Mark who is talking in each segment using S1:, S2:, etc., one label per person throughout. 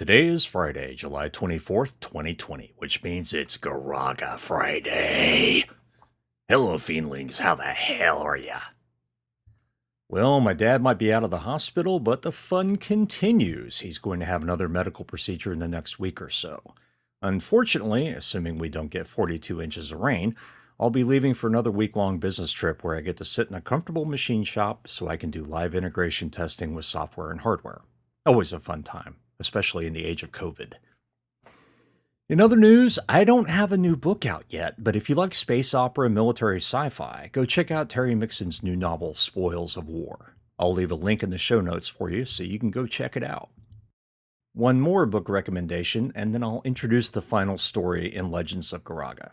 S1: Today is Friday, July 24th, 2020, which means it's Garaaga Friday. Hello, fiendlings. How the hell are ya? Well, my dad might be out of the hospital, but the fun continues. He's going to have another medical procedure in the next week or so. Unfortunately, assuming we don't get 42 inches of rain, I'll be leaving for another week-long business trip where I get to sit in a comfortable machine shop so I can do live integration testing with software and hardware. Always a fun time, especially in the age of COVID. In other news, I don't have a new book out yet, but if you like space opera and military sci-fi, go check out Terry Mixon's new novel, Spoils of War. I'll leave a link in the show notes for you so you can go check it out. One more book recommendation, and then I'll introduce the final story in Legends of Garaaga.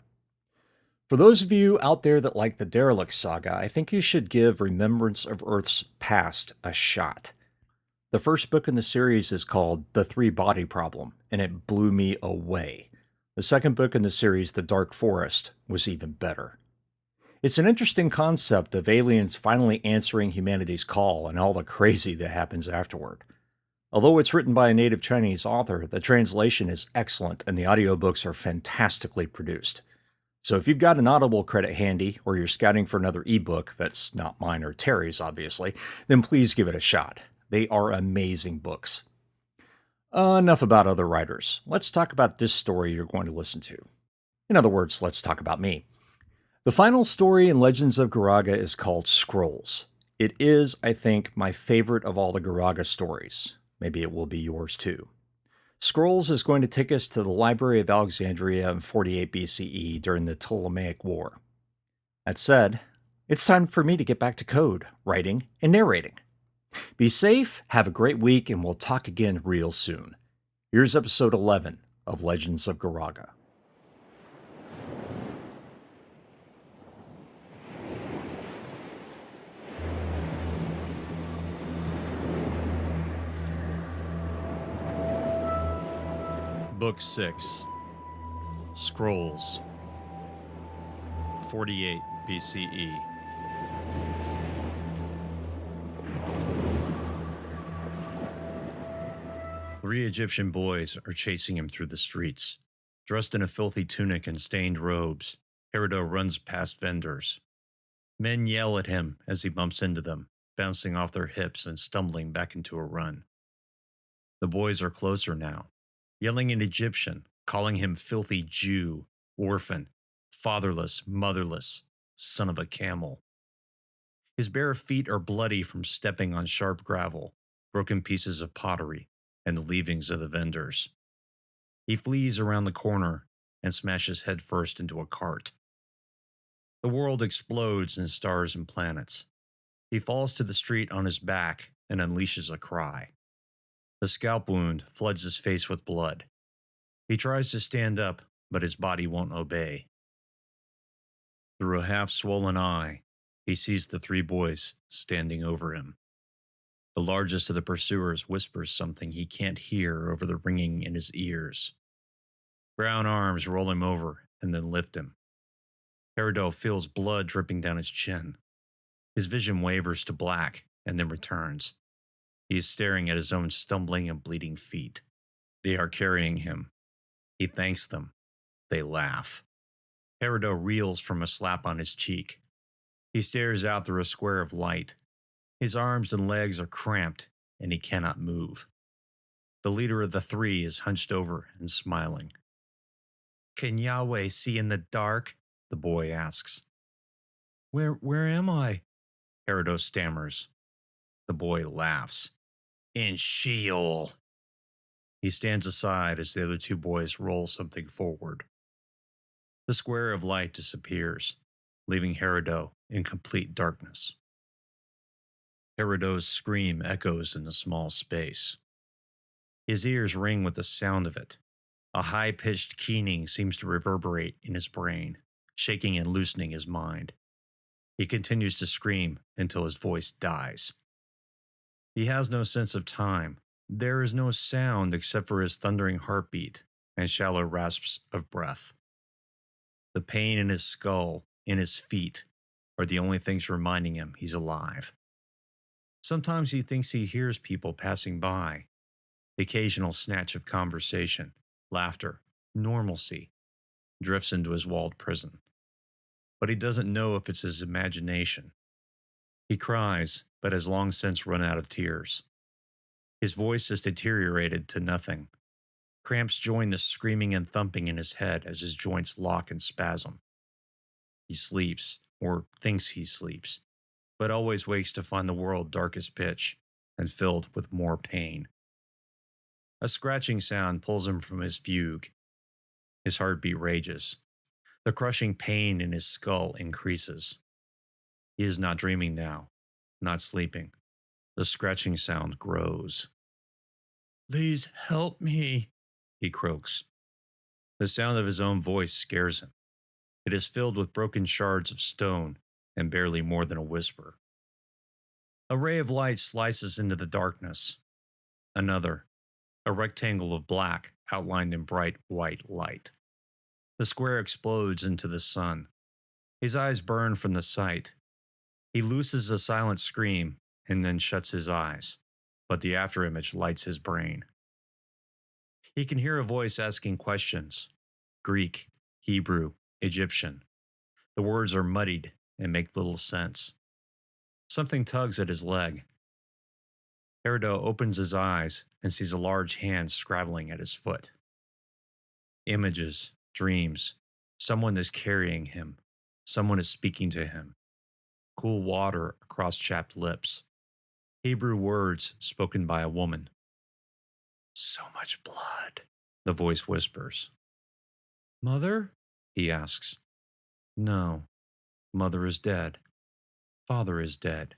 S1: For those of you out there that like the Derelict saga, I think you should give Remembrance of Earth's Past a shot. The first book in the series is called The Three-Body Problem, and it blew me away. The second book in the series, The Dark Forest, was even better. It's an interesting concept of aliens finally answering humanity's call and all the crazy that happens afterward. Although it's written by a native Chinese author, the translation is excellent and the audiobooks are fantastically produced. So if you've got an Audible credit handy, or you're scouting for another ebook that's not mine or Terry's, obviously, then please give it a shot. They are amazing books. Enough about other writers. Let's talk about this story you're going to listen to. In other words, let's talk about me. The final story in Legends of Garaaga is called Scrolls. It is, I think, my favorite of all the Garaaga stories. Maybe it will be yours too. Scrolls is going to take us to the Library of Alexandria in 48 BCE during the Ptolemaic War. That said, it's time for me to get back to code, writing, and narrating. Be safe, have a great week, and we'll talk again real soon. Here's episode 11 of Legends of Garaaga. Book 6, Scrolls, 48 BCE. Three Egyptian boys are chasing him through the streets. Dressed in a filthy tunic and stained robes, Herodot runs past vendors. Men yell at him as he bumps into them, bouncing off their hips and stumbling back into a run. The boys are closer now, yelling in Egyptian, calling him filthy Jew, orphan, fatherless, motherless, son of a camel. His bare feet are bloody from stepping on sharp gravel, broken pieces of pottery, and the leavings of the vendors. He flees around the corner and smashes headfirst into a cart. The world explodes in stars and planets. He falls to the street on his back and unleashes a cry. The scalp wound floods his face with blood. He tries to stand up, but his body won't obey. Through a half-swollen eye, he sees the three boys standing over him. The largest of the pursuers whispers something he can't hear over the ringing in his ears. Brown arms roll him over and then lift him. Herodot feels blood dripping down his chin. His vision wavers to black and then returns. He is staring at his own stumbling and bleeding feet. They are carrying him. He thanks them. They laugh. Herodot reels from a slap on his cheek. He stares out through a square of light. His arms and legs are cramped, and he cannot move. The leader of the three is hunched over and smiling. "Can Yahweh see in the dark?" the boy asks. Where am I?" Herodot stammers. The boy laughs. "In Sheol." He stands aside as the other two boys roll something forward. The square of light disappears, leaving Herodot in complete darkness. Herodot's scream echoes in the small space. His ears ring with the sound of it. A high-pitched keening seems to reverberate in his brain, shaking and loosening his mind. He continues to scream until his voice dies. He has no sense of time. There is no sound except for his thundering heartbeat and shallow rasps of breath. The pain in his skull, in his feet, are the only things reminding him he's alive. Sometimes he thinks he hears people passing by.
S2: The occasional snatch of conversation, laughter, normalcy drifts into his walled prison. But he doesn't know if it's his imagination. He cries, but has long since run out of tears. His voice has deteriorated to nothing. Cramps join the screaming and thumping in his head as his joints lock and spasm. He sleeps, or thinks he sleeps, but always wakes to find the world dark as pitch and filled with more pain. A scratching sound pulls him from his fugue. His heartbeat rages. The crushing pain in his skull increases. He is not dreaming now, not sleeping. The scratching sound grows. "Please help me," he croaks. The sound of his own voice scares him. It is filled with broken shards of stone and barely more than a whisper. A ray of light slices into the darkness. Another, a rectangle of black outlined in bright white light. The square explodes into the sun. His eyes burn from the sight. He looses a silent scream and then shuts his eyes, but the afterimage lights his brain. He can hear a voice asking questions. Greek, Hebrew, Egyptian. The words are muddied and make little sense. Something tugs at his leg. Herodot opens his eyes and sees a large hand scrabbling at his foot. Images, dreams. Someone is carrying him. Someone is speaking to him. Cool water across chapped lips. Hebrew words spoken by a woman. "So much blood," the voice whispers. "Mother?" he asks. "No. Mother is dead. Father is dead.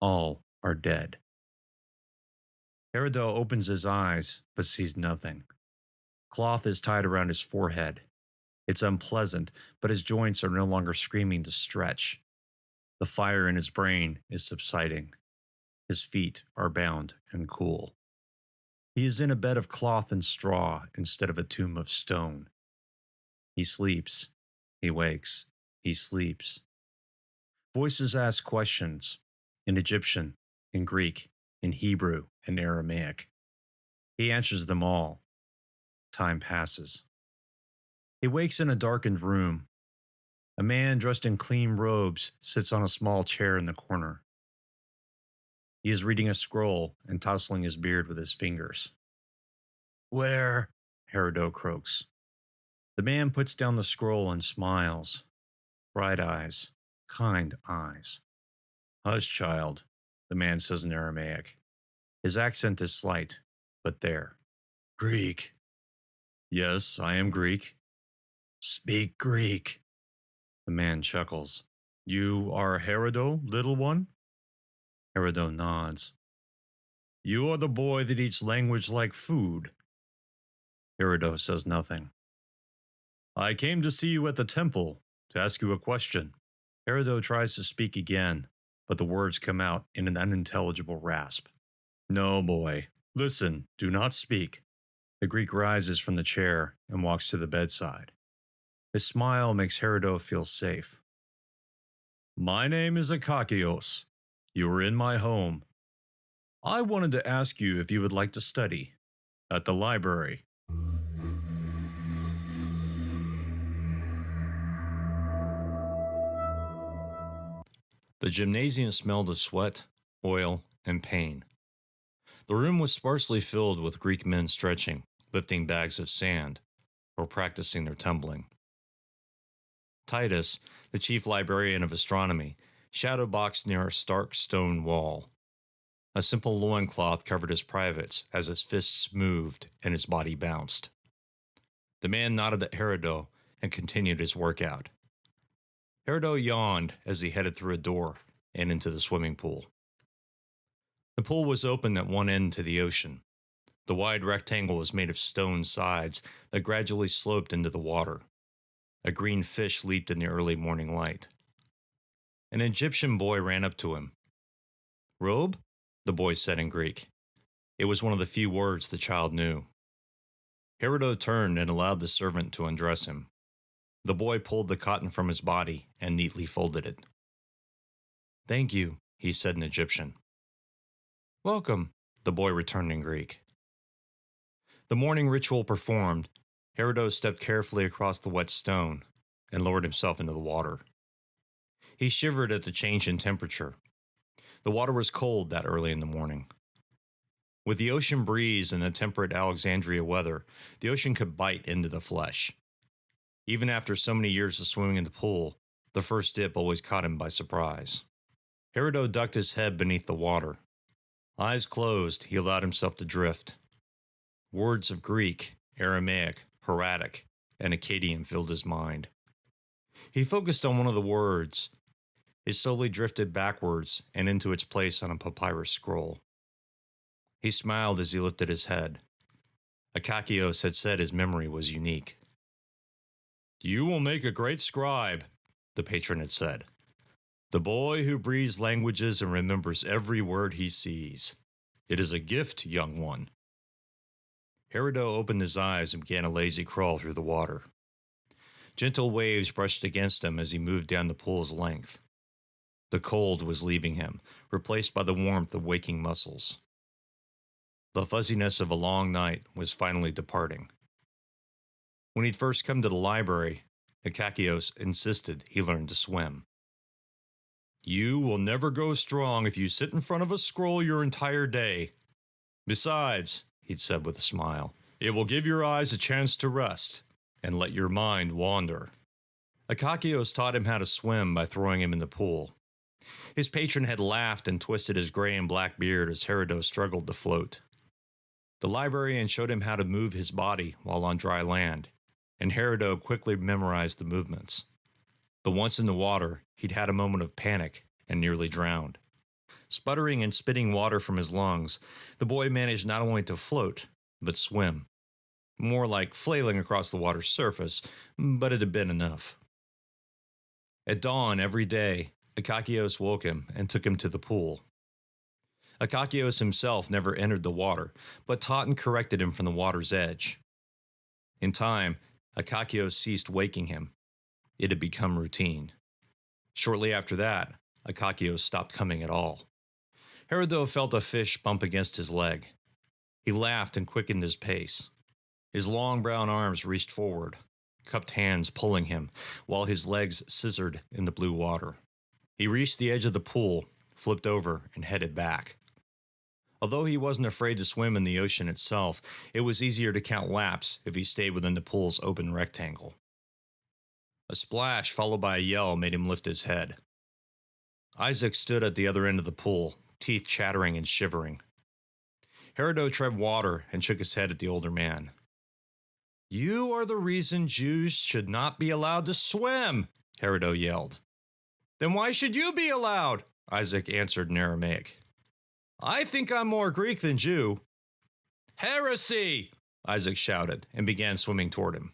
S2: All are dead." Herodot opens his eyes, but sees nothing. Cloth is tied around his forehead. It's unpleasant, but his joints are no longer screaming to stretch. The fire in his brain is subsiding. His feet are bound and cool. He is in a bed of cloth and straw instead of a tomb of stone. He sleeps. He wakes. He sleeps. Voices ask questions in Egyptian, in Greek, in Hebrew, and Aramaic. He answers them all. Time passes. He wakes in a darkened room. A man dressed in clean robes sits on a small chair in the corner. He is reading a scroll and tousling his beard with his fingers. "Where?" Herodot croaks. The man puts down the scroll and smiles. Bright eyes, kind eyes. "Hush, child," the man says in Aramaic. His accent is slight, but there. "Greek." "Yes, I am Greek." "Speak Greek." The man chuckles. "You are Herodot, little one?" Herodot nods. "You are the boy that eats language like food." Herodot says nothing. "I came to see you at the temple, to ask you a question." Herodot tries to speak again, but the words come out in an unintelligible rasp. "No, boy. Listen, do not speak." The Greek rises from the chair and walks to the bedside. His smile makes Herodot feel safe. "My name is Akakios. You are in my home. I wanted to ask you if you would like to study at the library." The gymnasium smelled of sweat, oil, and pain. The room was sparsely filled with Greek men stretching, lifting bags of sand, or practicing their tumbling. Titus, the chief librarian of astronomy, shadowboxed near a stark stone wall. A simple loincloth covered his privates as his fists moved and his body bounced. The man nodded at Herodot and continued his workout. Herodot yawned as he headed through a door and into the swimming pool. The pool was open at one end to the ocean. The wide rectangle was made of stone sides that gradually sloped into the water. A green fish leaped in the early morning light. An Egyptian boy ran up to him. "Robe?" the boy said in Greek. It was one of the few words the child knew. Herodot turned and allowed the servant to undress him. The boy pulled the cotton from his body and neatly folded it. "Thank you," he said in Egyptian. "Welcome," the boy returned in Greek. The morning ritual performed, Herodotus stepped carefully across the wet stone and lowered himself into the water. He shivered at the change in temperature. The water was cold that early in the morning. With the ocean breeze and the temperate Alexandria weather, the ocean could bite into the flesh. Even after so many years of swimming in the pool, the first dip always caught him by surprise. Herodotus ducked his head beneath the water. Eyes closed, he allowed himself to drift. Words of Greek, Aramaic, Hieratic, and Akkadian filled his mind. He focused on one of the words. It slowly drifted backwards and into its place on a papyrus scroll. He smiled as he lifted his head. Akakios had said his memory was unique. "You will make a great scribe," the patron had said. "The boy who breathes languages and remembers every word he sees. It is a gift, young one." Herodotus opened his eyes and began a lazy crawl through the water. Gentle waves brushed against him as he moved down the pool's length. The cold was leaving him, replaced by the warmth of waking muscles. The fuzziness of a long night was finally departing. When he'd first come to the library, Akakios insisted he learn to swim. "You will never grow strong if you sit in front of a scroll your entire day. Besides," he'd said with a smile, "it will give your eyes a chance to rest and let your mind wander." Akakios taught him how to swim by throwing him in the pool. His patron had laughed and twisted his gray and black beard as Herodotus struggled to float. The librarian showed him how to move his body while on dry land, and Herodotus quickly memorized the movements. But once in the water, he'd had a moment of panic and nearly drowned. Sputtering and spitting water from his lungs, the boy managed not only to float, but swim. More like flailing across the water's surface, but it had been enough. At dawn every day, Akakios woke him and took him to the pool. Akakios himself never entered the water, but taught and corrected him from the water's edge. In time, Akakios ceased waking him. It had become routine. Shortly after that, Akakios stopped coming at all. Herodotus felt a fish bump against his leg. He laughed and quickened his pace. His long brown arms reached forward, cupped hands pulling him, while his legs scissored in the blue water. He reached the edge of the pool, flipped over, and headed back. Although he wasn't afraid to swim in the ocean itself, it was easier to count laps if he stayed within the pool's open rectangle. A splash followed by a yell made him lift his head. Isaac stood at the other end of the pool, teeth chattering and shivering. Herodotus tread water and shook his head at the older man. "You are the reason Jews should not be allowed to swim," Herodotus yelled. "Then why should you be allowed?" Isaac answered in Aramaic. "I think I'm more Greek than Jew." "Heresy!" Isaac shouted and began swimming toward him.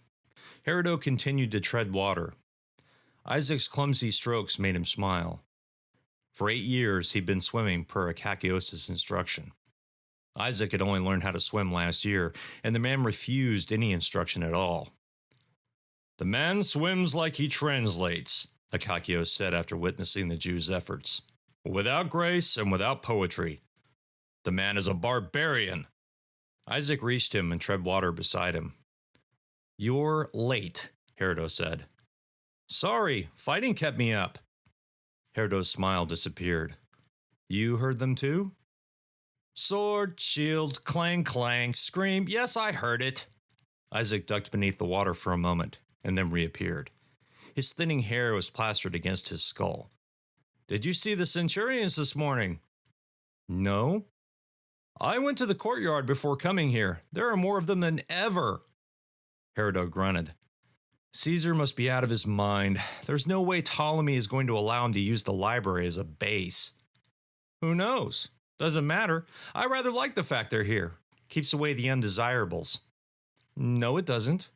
S2: Herodotus continued to tread water. Isaac's clumsy strokes made him smile. For 8 years, he'd been swimming per Akakios' instruction. Isaac had only learned how to swim last year, and the man refused any instruction at all. "The man swims like he translates," Akakios said after witnessing the Jew's efforts. "Without grace and without poetry. The man is a barbarian." Isaac reached him and tread water beside him. "You're late," Herodotus said. "Sorry, fighting kept me up." Herodotus' smile disappeared. "You heard them too?" "Sword, shield, clang, clang, scream. Yes, I heard it." Isaac ducked beneath the water for a moment and then reappeared. His thinning hair was plastered against his skull. "Did you see the centurions this morning?" "No." "I went to the courtyard before coming here. There are more of them than ever." Herodotus grunted. "Caesar must be out of his mind. There's no way Ptolemy is going to allow him to use the library as a base." "Who knows? Doesn't matter. I rather like the fact they're here. Keeps away the undesirables." "No, it doesn't."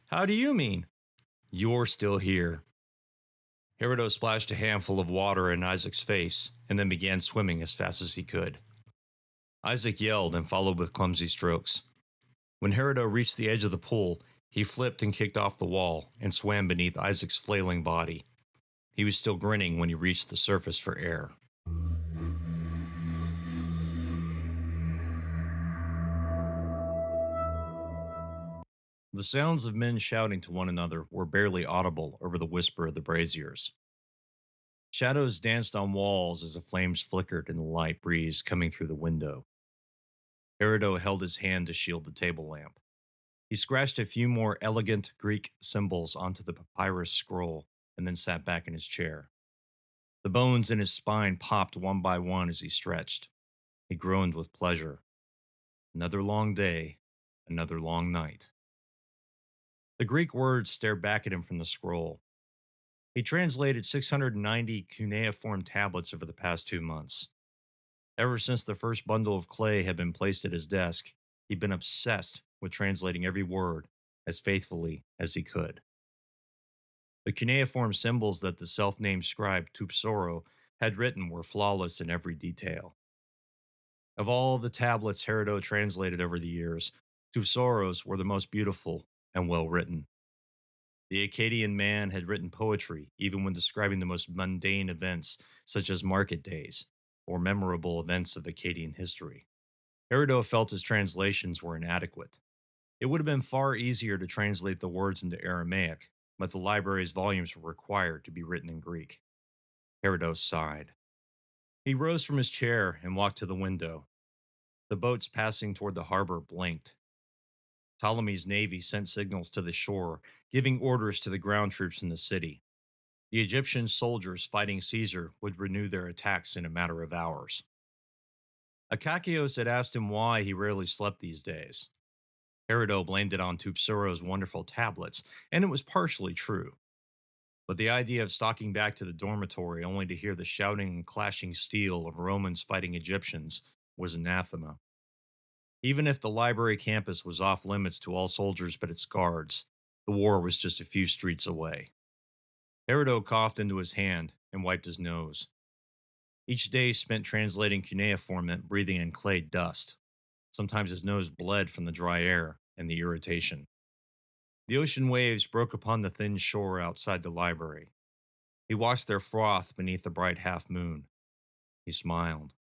S2: "How do you mean?" "You're still here." Herodotus splashed a handful of water in Isaac's face and then began swimming as fast as he could. Isaac yelled and followed with clumsy strokes. When Herodotus reached the edge of the pool, he flipped and kicked off the wall and swam beneath Isaac's flailing body. He was still grinning when he reached the surface for air. The sounds of men shouting to one another were barely audible over the whisper of the braziers. Shadows danced on walls as the flames flickered in the light breeze coming through the window. Erido held his hand to shield the table lamp. He scratched a few more elegant Greek symbols onto the papyrus scroll and then sat back in his chair. The bones in his spine popped one by one as he stretched. He groaned with pleasure. Another long day, another long night. The Greek words stared back at him from the scroll. He translated 690 cuneiform tablets over the past 2 months. Ever since the first bundle of clay had been placed at his desk, he'd been obsessed with translating every word as faithfully as he could. The cuneiform symbols that the self-named scribe Tupsoro had written were flawless in every detail. Of all the tablets Herodotus translated over the years, Tupsoro's were the most beautiful and well-written. The Akkadian man had written poetry even when describing the most mundane events, such as market days or memorable events of Akkadian history. Herodotus felt his translations were inadequate. It would have been far easier to translate the words into Aramaic, but the library's volumes were required to be written in Greek. Herodotus sighed. He rose from his chair and walked to the window. The boats passing toward the harbor blinked. Ptolemy's navy sent signals to the shore, giving orders to the ground troops in the city. The Egyptian soldiers fighting Caesar would renew their attacks in a matter of hours. Akakios had asked him why he rarely slept these days. Herodotus blamed it on Tupsoro's wonderful tablets, and it was partially true. But the idea of stalking back to the dormitory only to hear the shouting and clashing steel of Romans fighting Egyptians was anathema. Even if the library campus was off limits to all soldiers but its guards, the war was just a few streets away. Herodotus coughed into his hand and wiped his nose. Each day spent translating cuneiform meant breathing in clay dust. Sometimes his nose bled from the dry air and the irritation. The ocean waves broke upon the thin shore outside the library. He watched their froth beneath the bright half moon. He smiled.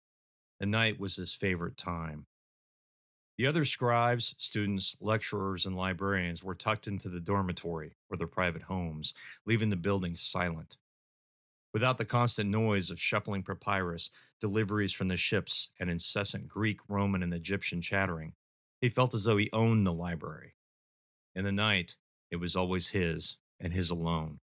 S2: The night was his favorite time. The other scribes, students, lecturers, and librarians were tucked into the dormitory or their private homes, leaving the building silent. Without the constant noise of shuffling papyrus, deliveries from the ships, and incessant Greek, Roman, and Egyptian chattering, he felt as though he owned the library. In the night, it was always his, and his alone.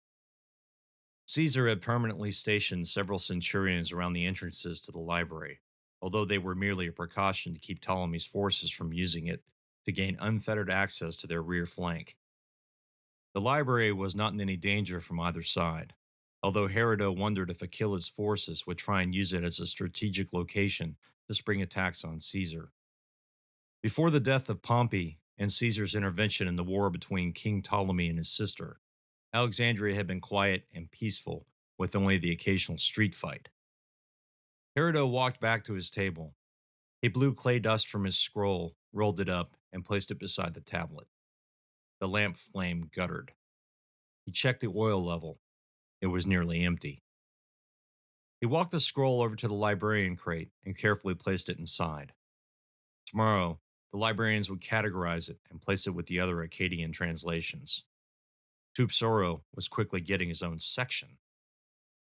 S2: Caesar had permanently stationed several centurions around the entrances to the library, although they were merely a precaution to keep Ptolemy's forces from using it to gain unfettered access to their rear flank. The library was not in any danger from either side, although Herodotus wondered if Achilles' forces would try and use it as a strategic location to spring attacks on Caesar. Before the death of Pompey and Caesar's intervention in the war between King Ptolemy and his sister, Alexandria had been quiet and peaceful, with only the occasional street fight. Herodotus walked back to his table. He blew clay dust from his scroll, rolled it up, and placed it beside the tablet. The lamp flame guttered. He checked the oil level. It was nearly empty. He walked the scroll over to the librarian crate and carefully placed it inside. Tomorrow, the librarians would categorize it and place it with the other Akkadian translations. Tupsoro was quickly getting his own section.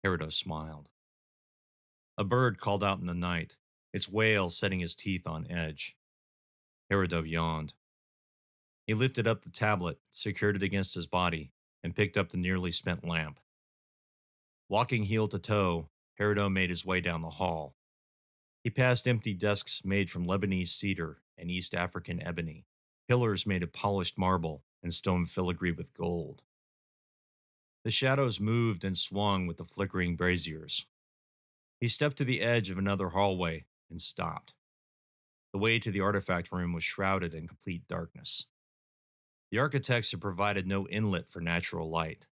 S2: Herodotus smiled. A bird called out in the night, its wail setting his teeth on edge. Herodotus yawned. He lifted up the tablet, secured it against his body, and picked up the nearly spent lamp. Walking heel to toe, Herodotus made his way down the hall. He passed empty desks made from Lebanese cedar and East African ebony, pillars made of polished marble, and stone filigree with gold. The shadows moved and swung with the flickering braziers. He stepped to the edge of another hallway and stopped. The way to the artifact room was shrouded in complete darkness. The architects had provided no inlet for natural light.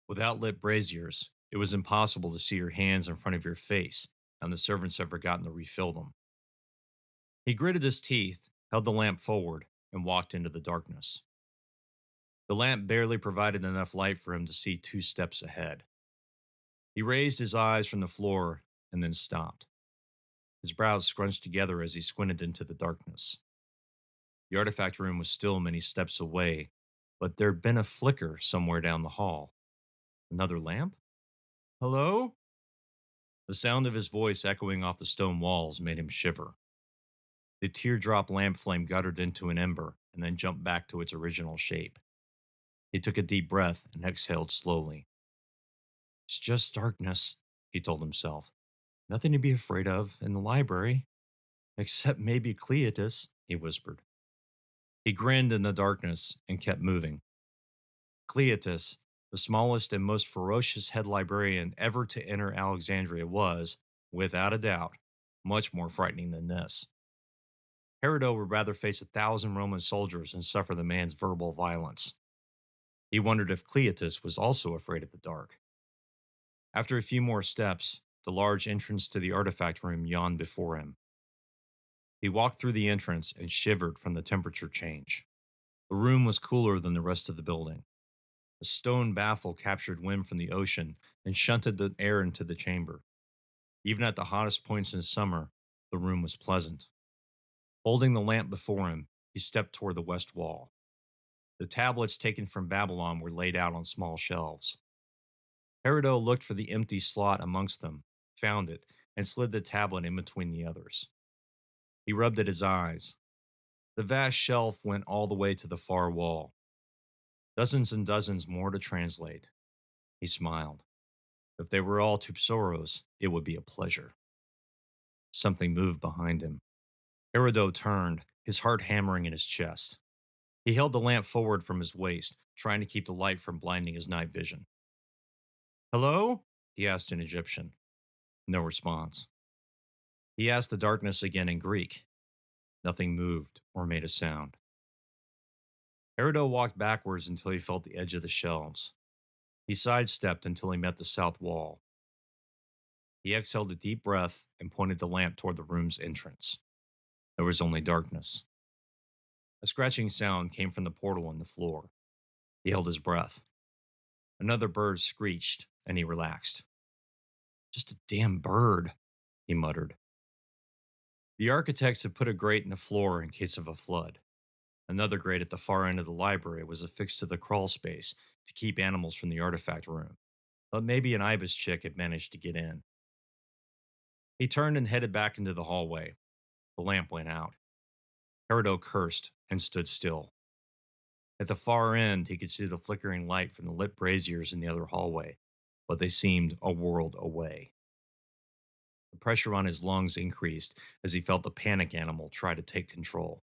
S2: Without lit braziers, it was impossible to see your hands in front of your face, and the servants had forgotten to refill them. He gritted his teeth, held the lamp forward, and walked into the darkness. The lamp barely provided enough light for him to see 2 steps ahead. He raised his eyes from the floor and then stopped. His brows scrunched together as he squinted into the darkness. The artifact room was still many steps away, but there'd been a flicker somewhere down the hall. Another lamp? Hello? The sound of his voice echoing off the stone walls made him shiver. The teardrop lamp flame guttered into an ember and then jumped back to its original shape. He took a deep breath and exhaled slowly. It's just darkness, he told himself. Nothing to be afraid of in the library. Except maybe Cleotis, he whispered. He grinned in the darkness and kept moving. Cleotis, the smallest and most ferocious head librarian ever to enter Alexandria, was, without a doubt, much more frightening than this. Herodot would rather face 1,000 Roman soldiers and suffer the man's verbal violence. He wondered if Cleotis was also afraid of the dark. After a few more steps, the large entrance to the artifact room yawned before him. He walked through the entrance and shivered from the temperature change. The room was cooler than the rest of the building. A stone baffle captured wind from the ocean and shunted the air into the chamber. Even at the hottest points in summer, the room was pleasant. Holding the lamp before him, he stepped toward the west wall. The tablets taken from Babylon were laid out on small shelves. Herodot looked for the empty slot amongst them, found it, and slid the tablet in between the others. He rubbed at his eyes. The vast shelf went all the way to the far wall. Dozens and dozens more to translate. He smiled. If they were all Tupsoros, it would be a pleasure. Something moved behind him. Herodot turned, his heart hammering in his chest. He held the lamp forward from his waist, trying to keep the light from blinding his night vision. Hello? He asked in Egyptian. No response. He asked the darkness again in Greek. Nothing moved or made a sound. Herodot walked backwards until he felt the edge of the shelves. He sidestepped until he met the south wall. He exhaled a deep breath and pointed the lamp toward the room's entrance. There was only darkness. A scratching sound came from the portal in the floor. He held his breath. Another bird screeched, and he relaxed. Just a damn bird, he muttered. The architects had put a grate in the floor in case of a flood. Another grate at the far end of the library was affixed to the crawl space to keep animals from the artifact room, but maybe an ibis chick had managed to get in. He turned and headed back into the hallway. The lamp went out. Herodot cursed and stood still. At the far end, he could see the flickering light from the lit braziers in the other hallway, but they seemed a world away. The pressure on his lungs increased as he felt the panic animal try to take control.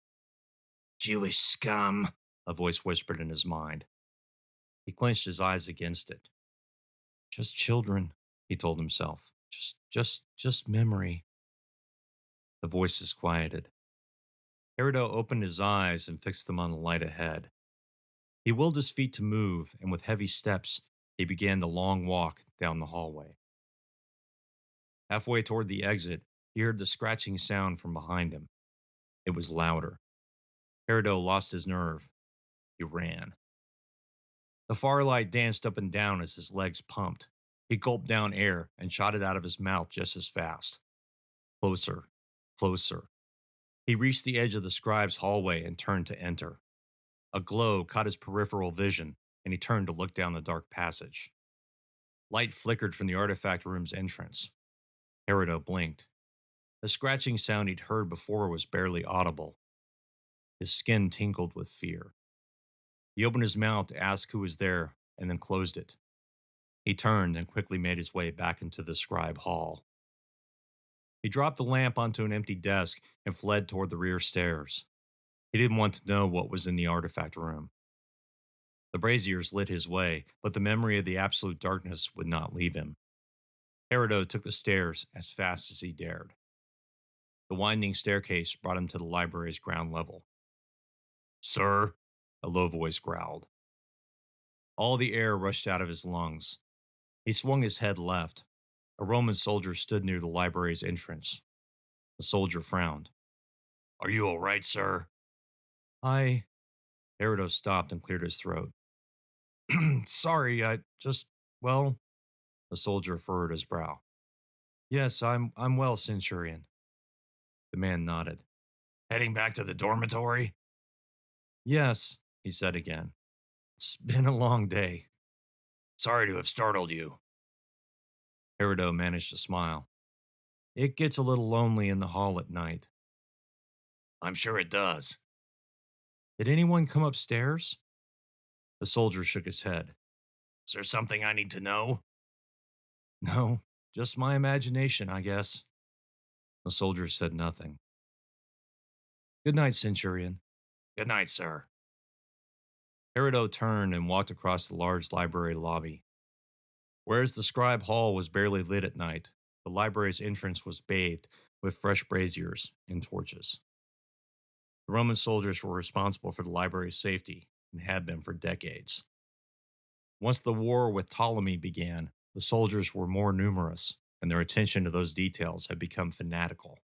S2: Jewish scum, a voice whispered in his mind. He clenched his eyes against it. Just children, he told himself. Just memory. The voices quieted. Herodot opened his eyes and fixed them on the light ahead. He willed his feet to move, and with heavy steps, he began the long walk down the hallway. Halfway toward the exit, he heard the scratching sound from behind him. It was louder. Herodot lost his nerve. He ran. The firelight danced up and down as his legs pumped. He gulped down air and shot it out of his mouth just as fast. Closer, closer. He reached the edge of the scribe's hallway and turned to enter. A glow caught his peripheral vision, and he turned to look down the dark passage. Light flickered from the artifact room's entrance. Herodot blinked. The scratching sound he'd heard before was barely audible. His skin tingled with fear. He opened his mouth to ask who was there, and then closed it. He turned and quickly made his way back into the scribe hall. He dropped the lamp onto an empty desk and fled toward the rear stairs. He didn't want to know what was in the artifact room. The braziers lit his way, but the memory of the absolute darkness would not leave him. Herodot took the stairs as fast as he dared. The winding staircase brought him to the library's ground level. Sir, a low voice growled. All the air rushed out of his lungs. He swung his head left. A Roman soldier stood near the library's entrance. The soldier frowned. Are you all right, sir? Herodot stopped and cleared his throat. Sorry, well, the soldier furrowed his brow. Yes, I'm well, Centurion. The man nodded. Heading back to the dormitory? Yes, he said again. It's been a long day. Sorry to have startled you. Peridot managed to smile. It gets a little lonely in the hall at night. I'm sure it does. Did anyone come upstairs? The soldier shook his head. Is there something I need to know? No, just my imagination, I guess. The soldier said nothing. Good night, Centurion. Good night, sir. Peridot turned and walked across the large library lobby. Whereas the scribe hall was barely lit at night, the library's entrance was bathed with fresh braziers and torches. The Roman soldiers were responsible for the library's safety and had been for decades. Once the war with Ptolemy began, the soldiers were more numerous, and their attention to those details had become fanatical.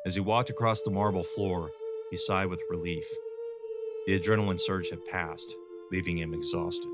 S2: As he walked across the marble floor, he sighed with relief. The adrenaline surge had passed, leaving him exhausted.